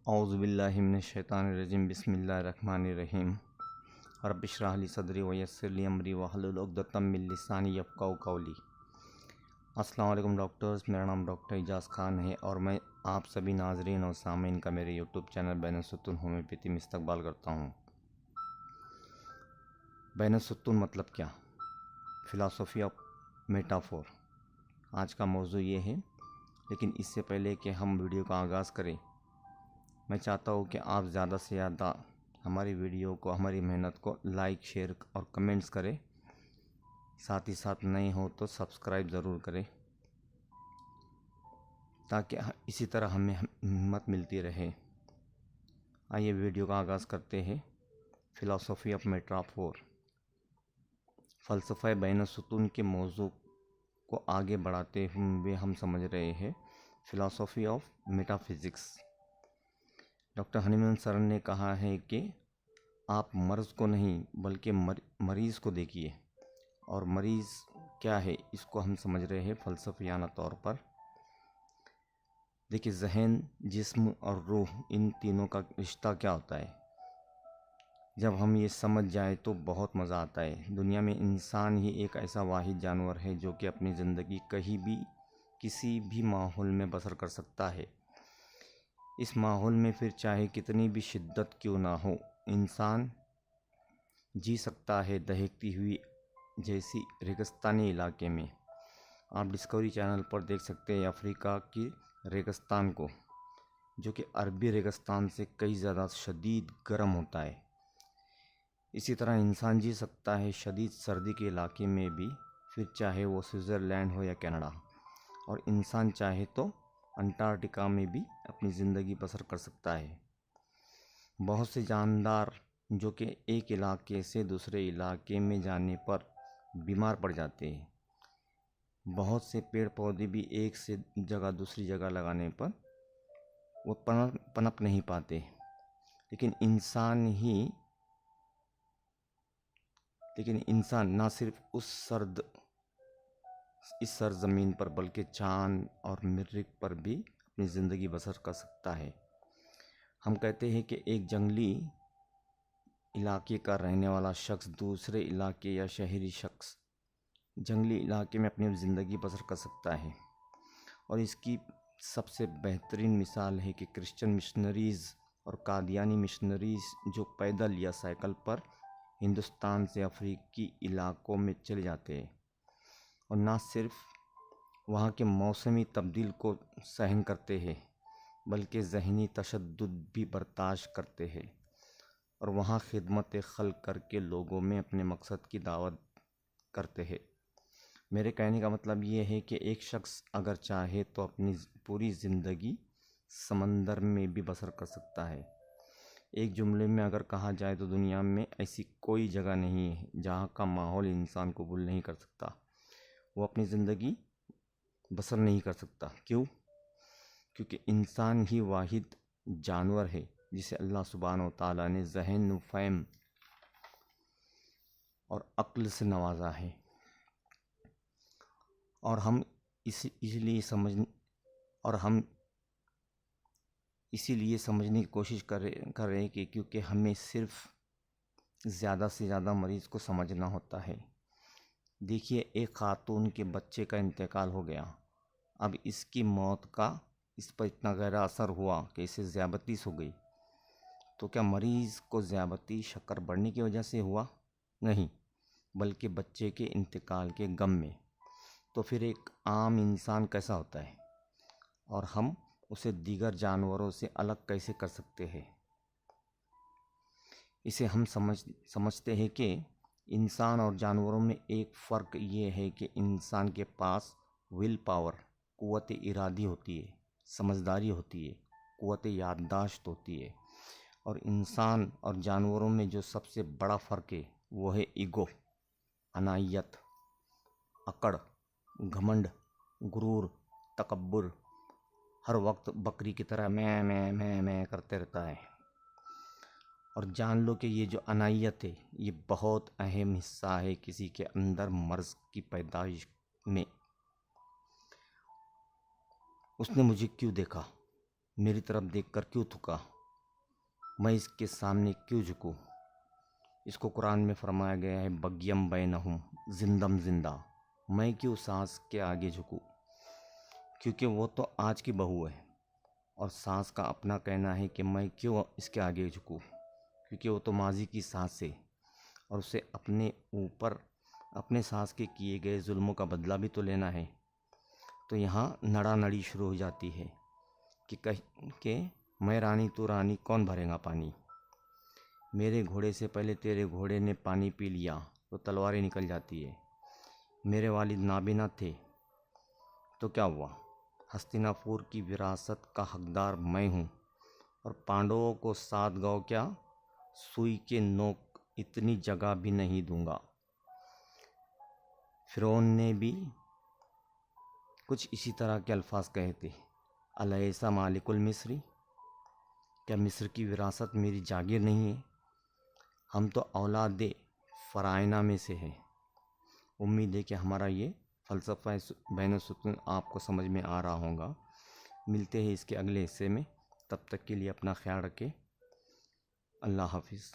اعوذ باللہ من الشیطان الرجیم بسم اللہ الرحمن الرحیم رب اشرح لی صدری ویسر لی امری واحلل عقدۃ من لسانی یفقہوا قولی۔ السلام علیکم ڈاکٹرز، میرا نام ڈاکٹر اعجاز خان ہے اور میں آپ سبھی ناظرین اور سامعین کا میرے یوٹیوب چینل بین الستون ہومیوپیتھی میں استقبال کرتا ہوں۔ بین الستون مطلب کیا؟ فلاسفی آف میٹافور آج کا موضوع یہ ہے، لیکن اس سے پہلے کہ ہم ویڈیو کا آغاز کریں، میں چاہتا ہوں کہ آپ زیادہ سے زیادہ ہماری ویڈیو کو، ہماری محنت کو لائک، شیئر اور کمنٹس کریں۔ ساتھ ہی ساتھ نئے ہو تو سبسکرائب ضرور کریں تاکہ اسی طرح ہمیں ہمت ملتی رہے۔ آئیے ویڈیو کا آغاز کرتے ہیں۔ فلاسفی آف میٹافور، فلسفہ بین الستون کے موضوع کو آگے بڑھاتے ہوئے ہم سمجھ رہے ہیں philosophy of metaphysics. Doctor Hahnemann sir نے کہا ہے کہ آپ مرض کو نہیں بلکہ مریض کو دیکھیے، اور مریض کیا ہے اس کو ہم سمجھ رہے ہیں فلسفیانہ طور پر۔ دیکھیے، ذہن، جسم اور روح، ان تینوں کا رشتہ کیا ہوتا ہے؟ جب ہم یہ سمجھ جائیں تو بہت مزہ آتا ہے۔ دنیا میں انسان ہی ایک ایسا واحد جانور ہے جو کہ اپنی زندگی کہیں بھی کسی بھی ماحول میں بسر کر سکتا ہے۔ اس ماحول میں پھر چاہے کتنی بھی شدت کیوں نہ ہو، انسان جی سکتا ہے دہکتی ہوئی جیسی ریگستانی علاقے میں۔ آپ ڈسکوری چینل پر دیکھ سکتے ہیں افریقہ کی ریگستان کو، جو کہ عربی ریگستان سے کئی زیادہ شدید گرم ہوتا ہے۔ اسی طرح انسان جی سکتا ہے شدید سردی کے علاقے میں بھی، پھر چاہے وہ سوئٹزرلینڈ ہو یا کینیڈا، اور انسان چاہے تو انٹارکٹیکا میں بھی اپنی زندگی بسر کر سکتا ہے۔ بہت سے جاندار جو کہ ایک علاقے سے دوسرے علاقے میں جانے پر بیمار پڑ جاتے ہیں۔ بہت سے پیڑ پودے بھی ایک سے جگہ دوسری جگہ لگانے پر وہ پنپ نہیں پاتے، لیکن انسان نہ صرف اس سرزمین پر بلکہ چاند اور مریخ پر بھی اپنی زندگی بسر کر سکتا ہے۔ ہم کہتے ہیں کہ ایک جنگلی علاقے کا رہنے والا شخص دوسرے علاقے یا شہری شخص جنگلی علاقے میں اپنی زندگی بسر کر سکتا ہے، اور اس کی سب سے بہترین مثال ہے کہ کرسچن مشنریز اور قادیانی مشنریز جو پیدل یا سائیکل پر ہندوستان سے افریقی علاقوں میں چلے جاتے ہیں، اور نہ صرف وہاں کے موسمی تبدیل کو سہن کرتے ہیں بلکہ ذہنی تشدد بھی برداشت کرتے ہیں، اور وہاں خدمت خلق کر کے لوگوں میں اپنے مقصد کی دعوت کرتے ہیں۔ میرے کہنے کا مطلب یہ ہے کہ ایک شخص اگر چاہے تو اپنی پوری زندگی سمندر میں بھی بسر کر سکتا ہے۔ ایک جملے میں اگر کہا جائے تو دنیا میں ایسی کوئی جگہ نہیں ہے جہاں کا ماحول انسان قبول نہیں کر سکتا، وہ اپنی زندگی بسر نہیں کر سکتا۔ کیوں؟ کیونکہ انسان ہی واحد جانور ہے جسے اللہ سبحانہ و تعالیٰ نے ذہن و فہم اور عقل سے نوازا ہے، اور ہم اسی لیے سمجھنے کی کوشش کر رہے ہیں کہ کیونکہ ہمیں صرف زیادہ سے زیادہ مریض کو سمجھنا ہوتا ہے۔ دیکھیے، ایک خاتون کے بچے کا انتقال ہو گیا، اب اس کی موت کا اس پر اتنا گہرا اثر ہوا کہ اسے ذیابطیس ہو گئی، تو کیا مریض کو ذیابطیس شکر بڑھنے کی وجہ سے ہوا؟ نہیں، بلکہ بچے کے انتقال کے غم میں۔ تو پھر ایک عام انسان کیسا ہوتا ہے، اور ہم اسے دیگر جانوروں سے الگ کیسے کر سکتے ہیں؟ اسے ہم سمجھتے ہیں کہ انسان اور جانوروں میں ایک فرق یہ ہے کہ انسان کے پاس ول پاور، قوت ارادی ہوتی ہے، سمجھداری ہوتی ہے، قوت یادداشت ہوتی ہے، اور انسان اور جانوروں میں جو سب سے بڑا فرق ہے وہ ہے ایگو، انانیت، اکڑ، گھمنڈ، غرور، تکبر۔ ہر وقت بکری کی طرح میں کرتے رہتا ہے۔ اور جان لو کہ یہ جو انانیت ہے یہ بہت اہم حصہ ہے کسی کے اندر مرض کی پیدائش میں۔ اس نے مجھے کیوں دیکھا، میری طرف دیکھ کر کیوں تھکا، میں اس کے سامنے کیوں جھکوں؟ اس کو قرآن میں فرمایا گیا ہے بغیم بینہم، زندم زندہ، میں کیوں ساس کے آگے جھکوں؟ کیونکہ وہ تو آج کی بہو ہے، اور ساس کا اپنا کہنا ہے کہ میں کیوں اس کے آگے جھکوں، کیونکہ وہ تو ماضی کی ساس ہے، اور اسے اپنے اوپر اپنے ساس کے کیے گئے ظلموں کا بدلہ بھی تو لینا ہے۔ تو یہاں نڑا نڑی شروع ہو جاتی ہے کہ میں رانی تو رانی، کون بھرے گا پانی؟ میرے گھوڑے سے پہلے تیرے گھوڑے نے پانی پی لیا تو تلواریں نکل جاتی ہے۔ میرے والد نابینا تھے تو کیا ہوا؟ ہستینا پور کی وراثت کا حقدار میں ہوں، اور پانڈووں کو 7 گاؤں کیا، سوئی کے نوک اتنی جگہ بھی نہیں دوں گا۔ فرعون نے بھی کچھ اسی طرح کے الفاظ کہے تھے، الیسا مالک المصری، کیا مصر کی وراثت میری جاگیر نہیں ہے؟ ہم تو اولاد فرعونہ میں سے ہیں۔ امید ہے کہ ہمارا یہ فلسفہ بین السطور آپ کو سمجھ میں آ رہا ہوگا۔ ملتے ہیں اس کے اگلے حصے میں، تب تک کے لیے اپنا خیال رکھیں۔ اللہ حافظ۔